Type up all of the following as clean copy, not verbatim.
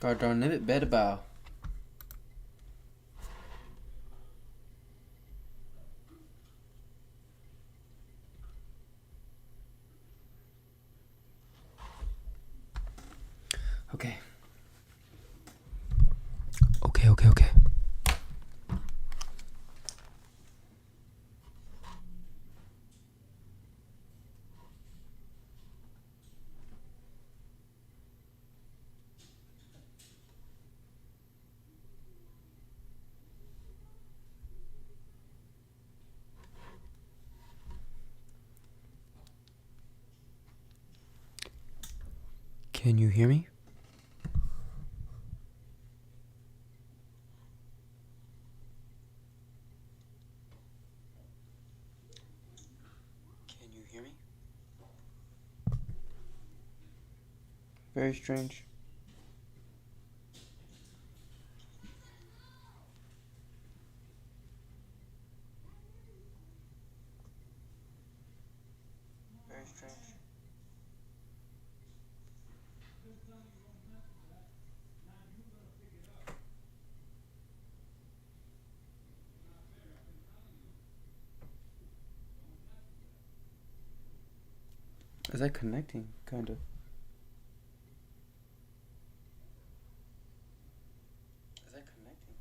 God darn it, better bow. Okay. Okay. Can you hear me? Can you hear me? Very strange. Very strange. Is that connecting? Kind of. Is that connecting?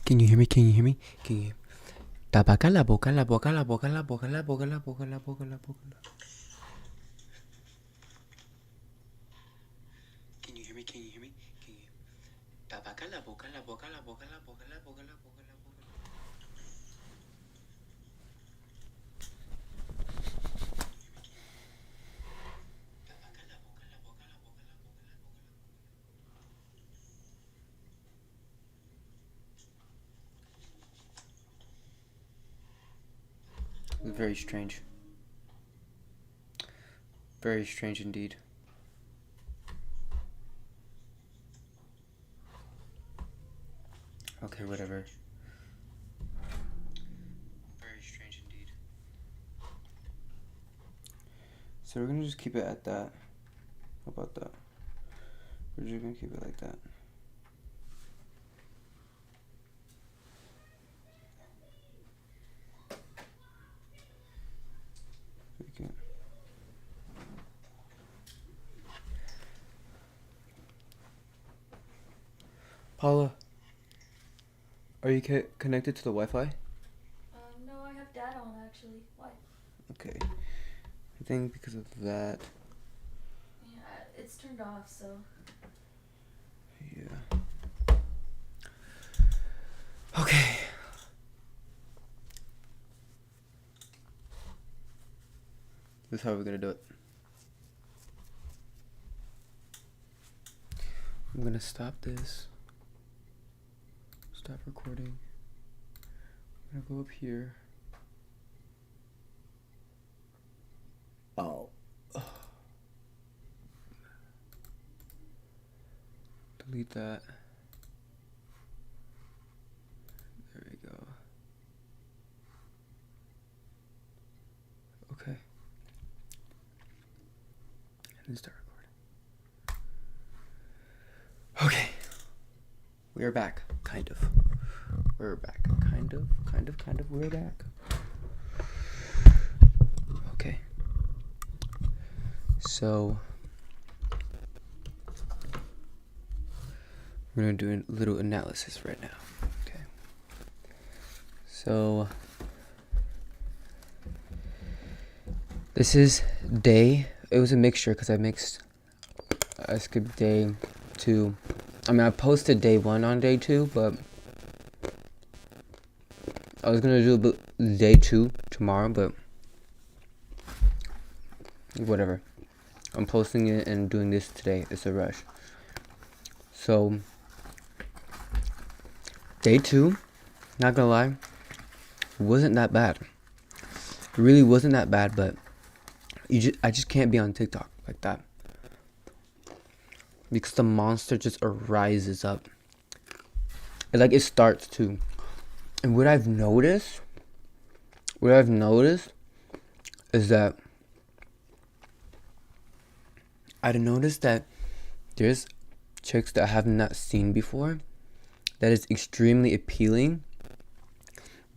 Can you hear me? Can you hear me? Can you hear me? Tabacala, bocala, bocala, bocala, bocala, bocala, bocala, bocala, bocala. Can you hear me? Can you hear me? Can you hear me? Tabacala, bocala, bocala, bocala, bocala, bocala, bocala, bocala. Very strange. Very strange indeed. Okay, whatever. Very strange indeed. So we're gonna just keep it at that. How about that? We're just gonna keep it like that. Okay. Paula, are you connected to the Wi-Fi? No, I have data on actually. Why? Okay. I think because of that. Yeah, it's turned off, so. Yeah. Okay. This is how we're gonna do it. I'm gonna stop this. Stop recording. I'm gonna go up here. Oh. Delete that. There we go. Okay. And then start recording. Okay. We're back, kind of. We're back, kind of. We're back. Okay. So we're gonna do a little analysis right now. Okay. So this is day. It was a mixture because I skipped day 2. I mean, I posted day 1 on day 2, but I was gonna do day 2 tomorrow, but whatever. I'm posting it and doing this today. It's a rush. So day 2, not gonna lie, wasn't that bad. It really wasn't that bad, but I just can't be on TikTok like that because the monster just arises up. It starts to. And what I've noticed is that there's chicks that I have not seen before that is extremely appealing,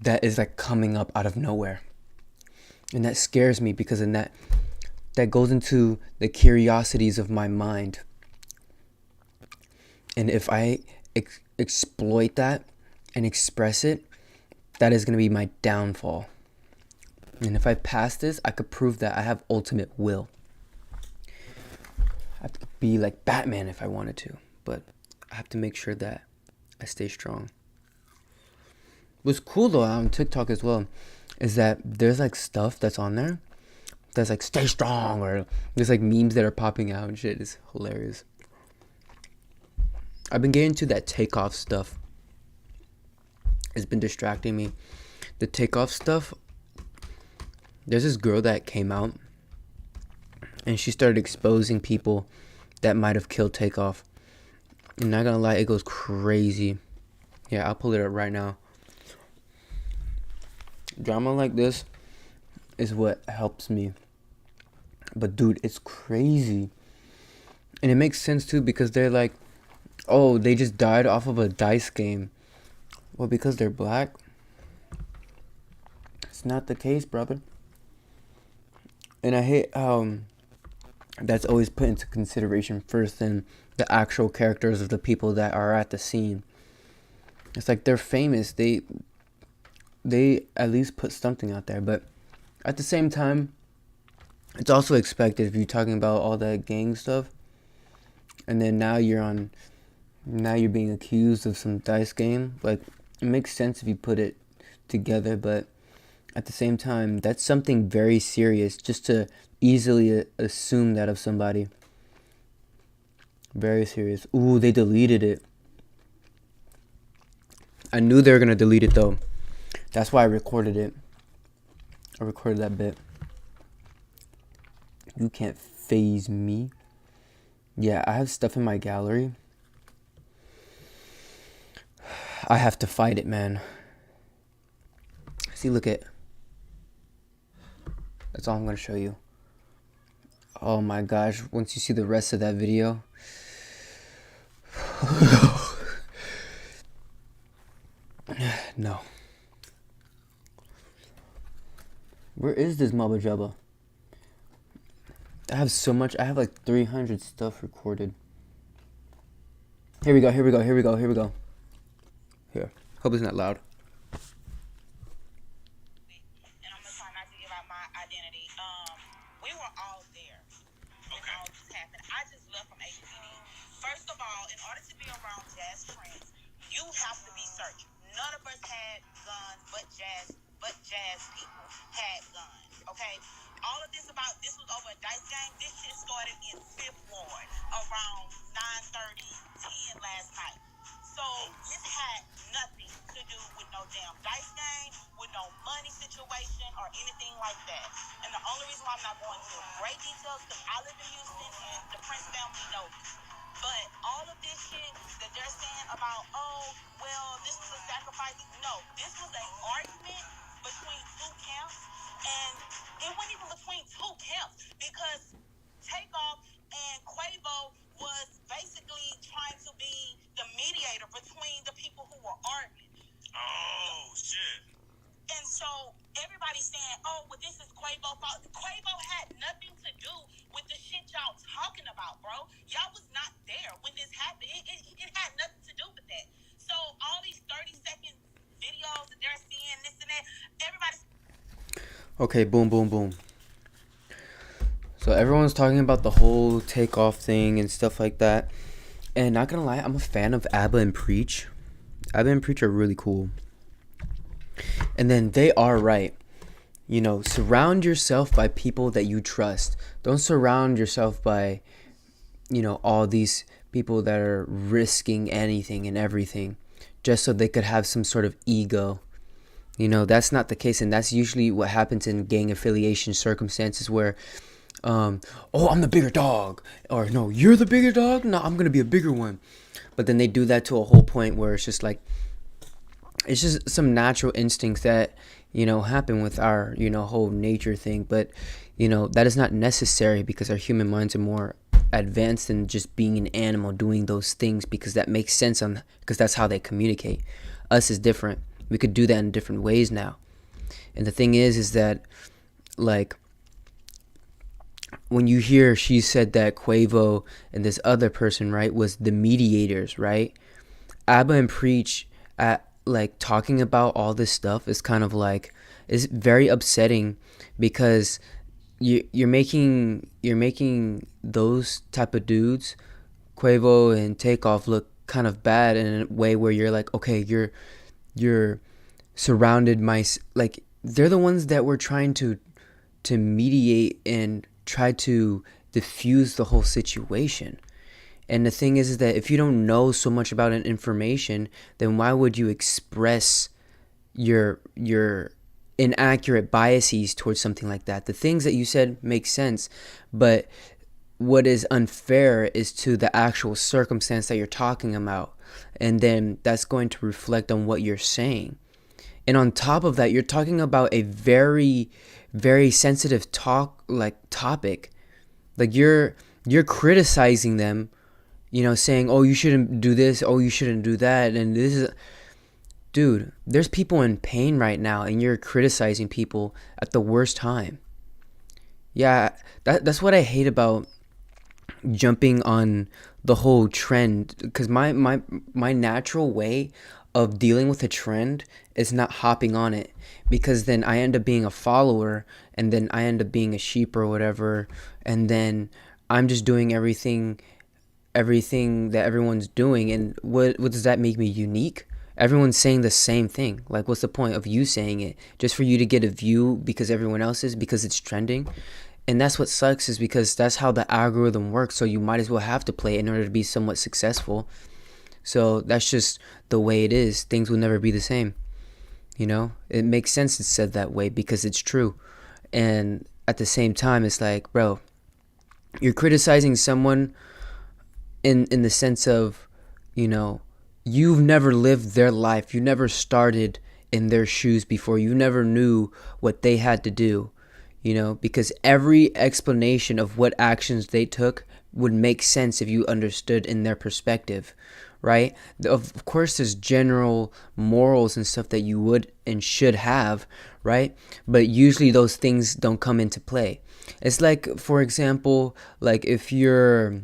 that is like coming up out of nowhere. And that scares me because then that goes into the curiosities of my mind. And if I exploit that and express it, that is going to be my downfall. And if I pass this, I could prove that I have ultimate will. I have to be like Batman if I wanted to, but I have to make sure that I stay strong. What's cool though on TikTok as well is that there's like stuff that's on there that's like stay strong, or there's like memes that are popping out and shit. It's hilarious. I've been getting to that takeoff stuff. It's been distracting me. The takeoff stuff. There's this girl that came out and she started exposing people that might have killed Takeoff. And not gonna lie, it goes crazy. Yeah, I'll pull it up right now. Drama like this is what helps me. But dude, it's crazy. And it makes sense too because they're like, oh, they just died off of a dice game. Well, because they're black? It's not the case, brother. And I hate how that's always put into consideration first than the actual characters of the people that are at the scene. It's like they're famous. They at least put something out there. But at the same time, it's also expected if you're talking about all that gang stuff. And then now you're being accused of some dice game. Like, it makes sense if you put it together, but at the same time, that's something very serious just to easily assume that of somebody. Very serious. Ooh, they deleted it. I knew they were going to delete it though. That's why I recorded it. I recorded that bit. You can't phase me. Yeah, I have stuff in my gallery. I have to fight it, man. See, look at. That's all I'm going to show you. Oh my gosh, once you see the rest of that video. No. Where is this Mubba Jubba? I have so much. I have like 300 stuff recorded. Here we go. Here. Hope it's not loud. Jazz people had guns, okay? All of this was over a dice game. This shit started in 5th Ward around 9:30, 10 last night. So this had nothing to do with no damn dice game, with no money situation or anything like that. And the only reason why I'm not going into great details because I live in Houston and the Prince family knows. But all of this shit that they're saying about, oh, well, this was a sacrifice. No, this was an argument between 2 camps, and it wasn't even between 2 camps because Takeoff and Quavo was basically trying to be the mediator between So everybody's saying, oh, well, this is Quavo fault. Quavo had nothing to do with the shit y'all talking about, bro. Y'all was not there when this happened. It had nothing to do with that. So all these 30-second videos that they're seeing, this and that, everybody's... Okay, boom, boom, boom. So everyone's talking about the whole takeoff thing and stuff like that. And not gonna lie, I'm a fan of ABBA and Preach. ABBA and Preach are really cool. And then they are right. You know, surround yourself by people that you trust. Don't surround yourself by, you know, all these people that are risking anything and everything just so they could have some sort of ego. You know, that's not the case. And that's usually what happens in gang affiliation circumstances where, oh, I'm the bigger dog. Or, no, you're the bigger dog? No, I'm going to be a bigger one. But then they do that to a whole point where it's just like, it's just some natural instincts that, you know, happen with our, you know, whole nature thing. But, you know, that is not necessary because our human minds are more advanced than just being an animal doing those things because that makes sense because that's how they communicate. Us is different. We could do that in different ways now. And the thing is that, like, when you hear she said that Quavo and this other person, right, was the mediators, right? ABBA and Preach at like talking about all this stuff is kind of like, is very upsetting because you're making those type of dudes, Quavo and Takeoff, look kind of bad in a way where you're like, okay, you're surrounded like they're the ones that were trying to mediate and try to diffuse the whole situation. And the thing is that if you don't know so much about an information, then why would you express your inaccurate biases towards something like that? The things that you said make sense, but what is unfair is to the actual circumstance that you're talking about. And then that's going to reflect on what you're saying. And on top of that, you're talking about a very, very sensitive topic. Like you're criticizing them, you know, saying, oh, you shouldn't do this, oh, you shouldn't do that. And this is, dude, there's people in pain right now and you're criticizing people at the worst time. Yeah, that's what I hate about jumping on the whole trend, because my natural way of dealing with a trend is not hopping on it, because then I end up being a follower and then I end up being a sheep or whatever, and then I'm just doing everything that everyone's doing. And what does that make me unique? Everyone's saying the same thing. Like, what's the point of you saying it? Just for you to get a view because everyone else is, because it's trending? And that's what sucks, is because that's how the algorithm works. So you might as well have to play it in order to be somewhat successful. So that's just the way it is. Things will never be the same. You know, it makes sense it's said that way because it's true. And at the same time, it's like, bro, you're criticizing someone in the sense of, you know, you've never lived their life. You never started in their shoes before. You never knew what they had to do, you know, because every explanation of what actions they took would make sense if you understood in their perspective, right? Of course, there's general morals and stuff that you would and should have, right? But usually those things don't come into play. It's like, for example, like if you're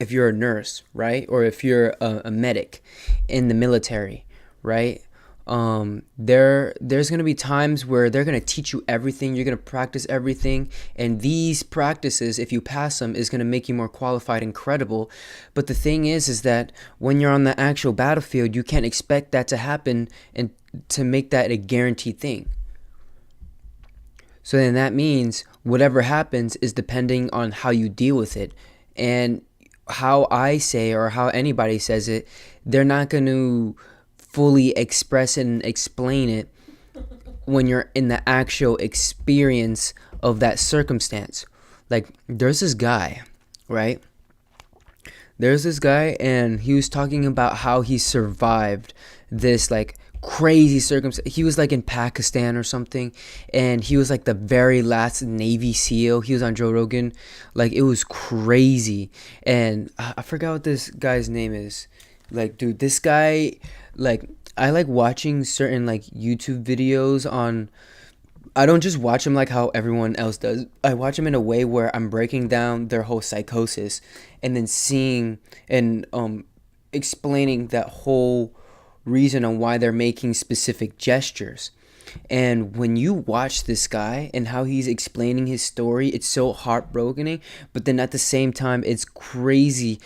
a nurse, right? Or if you're a medic in the military, right? There's going to be times where they're going to teach you everything. You're going to practice everything. And these practices, if you pass them, is going to make you more qualified and credible. But the thing is that when you're on the actual battlefield, you can't expect that to happen and to make that a guaranteed thing. So then that means whatever happens is depending on how you deal with it. And how I say, or how anybody says it, they're not going to fully express it and explain it when you're in the actual experience of that circumstance. Like, there's this guy, right? There's this guy, and he was talking about how he survived this, like, crazy circumstance. He was like in Pakistan or something, and he was like the very last Navy SEAL. He was on Joe Rogan. Like, it was crazy. And I forgot what this guy's name is. Like, dude, this guy, like, I like watching certain like YouTube videos on. I don't just watch them like how everyone else does. I watch them in a way where I'm breaking down their whole psychosis, and then seeing and explaining that whole reason on why they're making specific gestures. And when you watch this guy and how he's explaining his story, it's so heartbroken, but then at the same time, it's crazy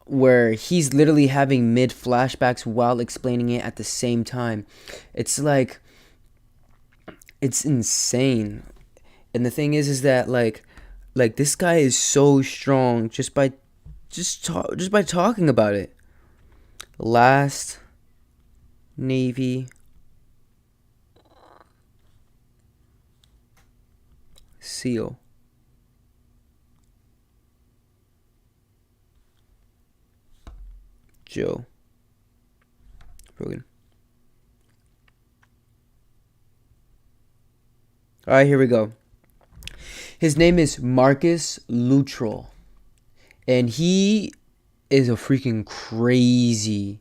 where he's literally having mid flashbacks while explaining it at the same time. It's like, it's insane. And the thing is that like this guy is so strong just by talking about it. Last Navy SEAL. Joe Rogan. All right, here we go. His name is Marcus Luttrell, and he is a freaking crazy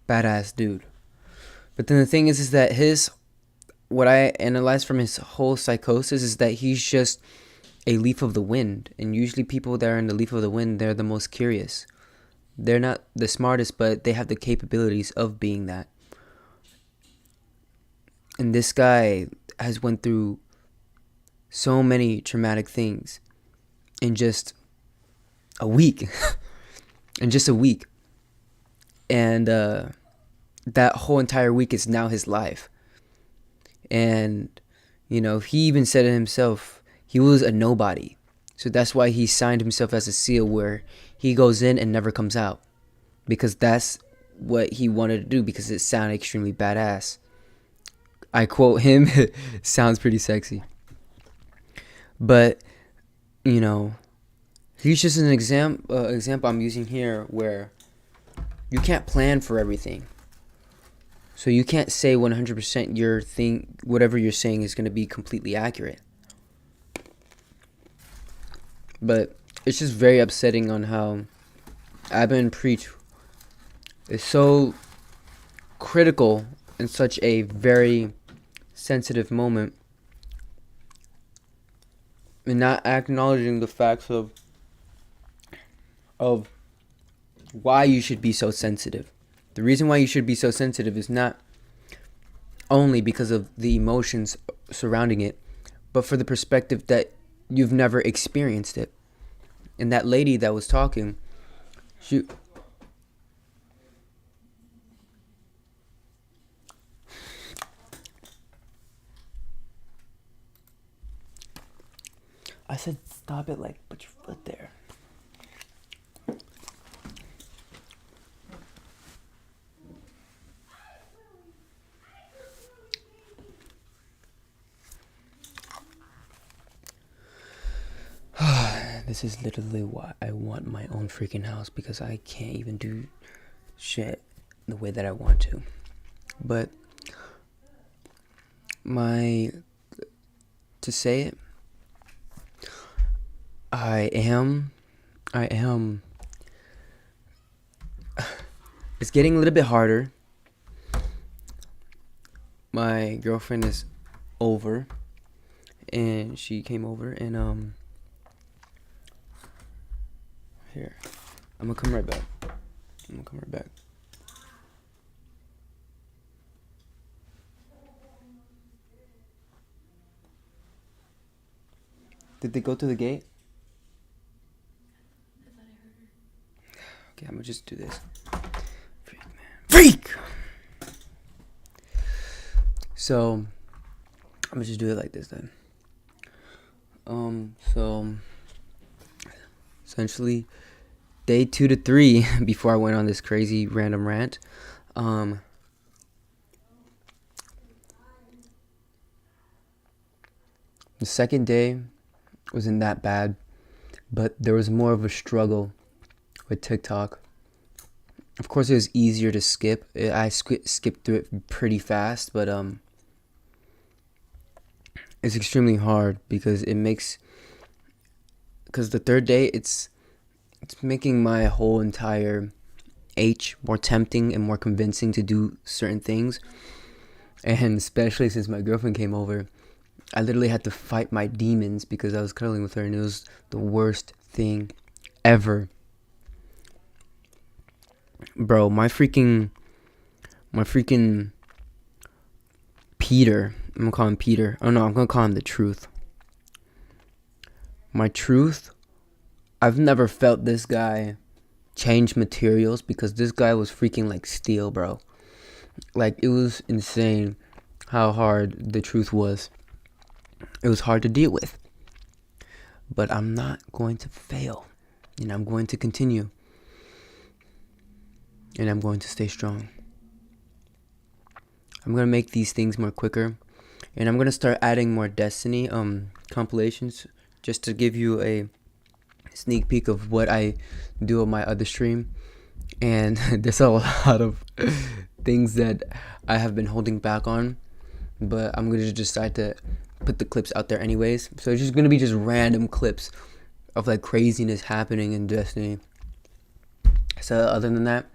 badass dude. But then the thing is that what I analyzed from his whole psychosis is that he's just a leaf of the wind. And usually people that are in the leaf of the wind, they're the most curious. They're not the smartest, but they have the capabilities of being that. And this guy has went through so many traumatic things in just a week. In just a week. And that whole entire week is now his life. And, you know, he even said it himself, he was a nobody. So that's why he signed himself as a SEAL, where he goes in and never comes out. Because that's what he wanted to do, because it sounded extremely badass. I quote him, sounds pretty sexy. But, you know, he's just an example I'm using here where you can't plan for everything. So you can't say 100% whatever you're saying is going to be completely accurate. But it's just very upsetting on how Abba Preach is so critical in such a very sensitive moment, and not acknowledging the facts of why you should be so sensitive. The reason why you should be so sensitive is not only because of the emotions surrounding it, but for the perspective that you've never experienced it. And that lady that was talking, I said stop it, like, put your foot there. This is literally why I want my own freaking house, because I can't even do shit the way that I want to. But to say it, I am it's getting a little bit harder. My girlfriend is over, and she came over, and here, I'm gonna come right back. Did they go to the gate? I thought I heard her. Okay, I'm gonna just do this. Freak! So, I'm gonna just do it like this then. So, essentially, day 2 to 3, before I went on this crazy random rant, the second day wasn't that bad, but there was more of a struggle with TikTok. Of course, it was easier to skip. I skipped through it pretty fast, but it's extremely hard because because the third day it's making my whole entire more tempting and more convincing to do certain things. And especially since my girlfriend came over, I literally had to fight my demons because I was cuddling with her, and it was the worst thing ever. Bro, my freaking Peter, I'm gonna call him Peter. Oh no, I'm gonna call him the Truth. My Truth, I've never felt this guy change materials, because this guy was freaking like steel, bro. Like, it was insane how hard the Truth was. It was hard to deal with. But I'm not going to fail. And I'm going to continue. And I'm going to stay strong. I'm going to make these things more quicker. And I'm going to start adding more Destiny compilations, just to give you a sneak peek of what I do on my other stream. And there's a lot of things that I have been holding back on, but I'm going to decide to put the clips out there anyways. So it's just going to be just random clips of like craziness happening in Destiny. So other than that,